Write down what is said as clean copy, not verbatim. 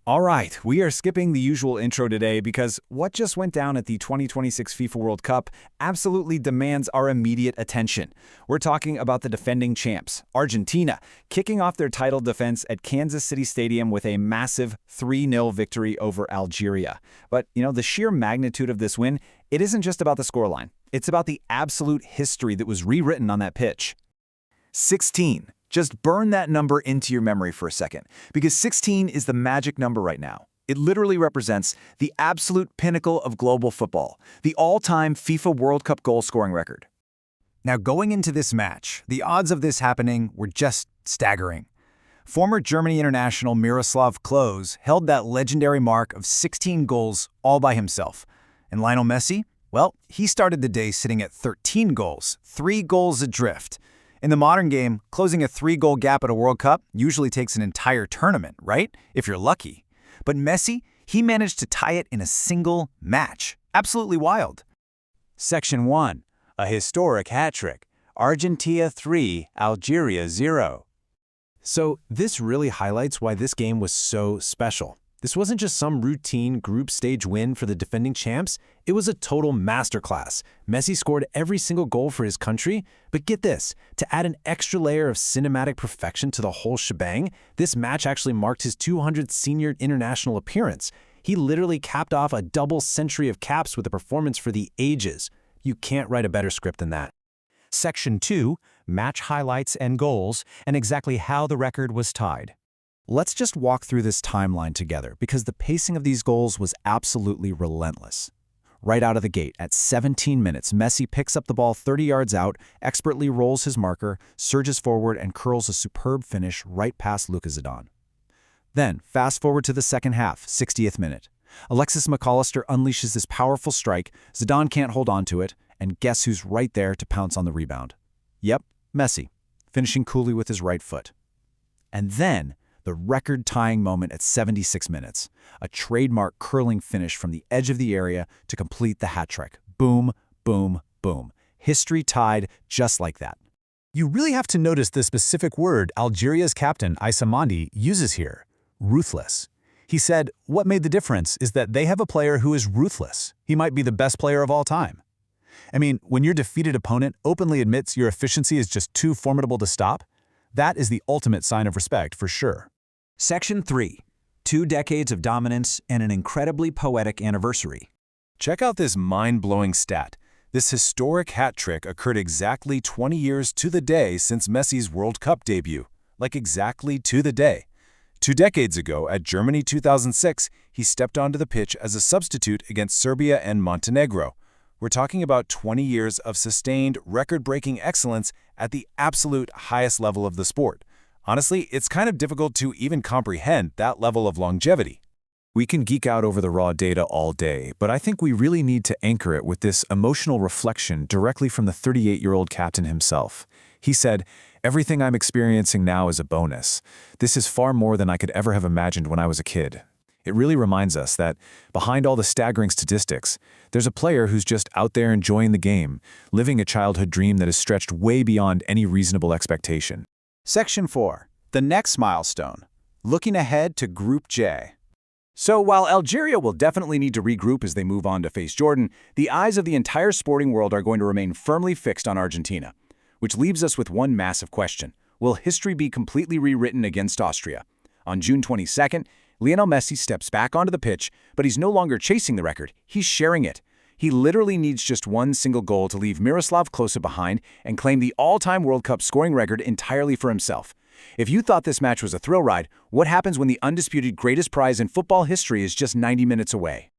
All right, we are skipping the usual intro today because what just went down at the 2026 FIFA World Cup absolutely demands our immediate attention. We're talking about the defending champs, Argentina, kicking off their title defense at Kansas City Stadium with a massive 3-0 victory over Algeria. But, the sheer magnitude of this win, it isn't just about the scoreline. It's about the absolute history that was rewritten on that pitch. 16. Just burn that number into your memory for a second, because 16 is the magic number right now. It literally represents the absolute pinnacle of global football, the all-time FIFA World Cup goal-scoring record. Now, going into this match, the odds of this happening were just staggering. Former Germany international Miroslav Klose held that legendary mark of 16 goals all by himself. And Lionel Messi? Well, he started the day sitting at 13 goals, 3 goals adrift. In the modern game, closing a 3-goal gap at a World Cup usually takes an entire tournament, right? If you're lucky. But Messi, he managed to tie it in a single match. Absolutely wild. Section 1. A historic hat-trick. Argentina 3, Algeria 0. So this really highlights why this game was so special. This wasn't just some routine group stage win for the defending champs. It was a total masterclass. Messi scored every single goal for his country, but get this, to add an extra layer of cinematic perfection to the whole shebang, this match actually marked his 200th senior international appearance. He literally capped off a double century of caps with a performance for the ages. You can't write a better script than that. Section 2, match highlights and goals, and exactly how the record was tied. Let's just walk through this timeline together because the pacing of these goals was absolutely relentless. Right out of the gate, at 17 minutes, Messi picks up the ball 30 yards out, expertly rolls his marker, surges forward, and curls a superb finish right past Luka Zidane. Then, fast forward to the second half, 60th minute. Alexis McAllister unleashes this powerful strike, Zidane can't hold on to it, and guess who's right there to pounce on the rebound? Yep, Messi, finishing coolly with his right foot. And then, the record-tying moment at 76 minutes, a trademark curling finish from the edge of the area to complete the hat-trick. Boom, boom, boom. History tied just like that. You really have to notice the specific word Algeria's captain, Issa Mandi, uses here, ruthless. He said, what made the difference is that they have a player who is ruthless. He might be the best player of all time. I mean, when your defeated opponent openly admits your efficiency is just too formidable to stop, that is the ultimate sign of respect for sure. Section 3. 2 decades of dominance and an incredibly poetic anniversary. Check out this mind-blowing stat. This historic hat trick occurred exactly 20 years to the day since Messi's World Cup debut. Like exactly to the day. 2 decades ago, at Germany 2006, he stepped onto the pitch as a substitute against Serbia and Montenegro. We're talking about 20 years of sustained, record-breaking excellence at the absolute highest level of the sport. Honestly, it's kind of difficult to even comprehend that level of longevity. We can geek out over the raw data all day, but I think we really need to anchor it with this emotional reflection directly from the 38-year-old captain himself. He said, "Everything I'm experiencing now is a bonus. This is far more than I could ever have imagined when I was a kid." It really reminds us that behind all the staggering statistics, there's a player who's just out there enjoying the game, living a childhood dream that is stretched way beyond any reasonable expectation. Section 4. The next milestone. Looking ahead to Group J. So while Algeria will definitely need to regroup as they move on to face Jordan, the eyes of the entire sporting world are going to remain firmly fixed on Argentina. Which leaves us with one massive question. Will history be completely rewritten against Austria? On June 22nd, Lionel Messi steps back onto the pitch, but he's no longer chasing the record, he's sharing it. He literally needs just one single goal to leave Miroslav Klose behind and claim the all-time World Cup scoring record entirely for himself. If you thought this match was a thrill ride, what happens when the undisputed greatest prize in football history is just 90 minutes away?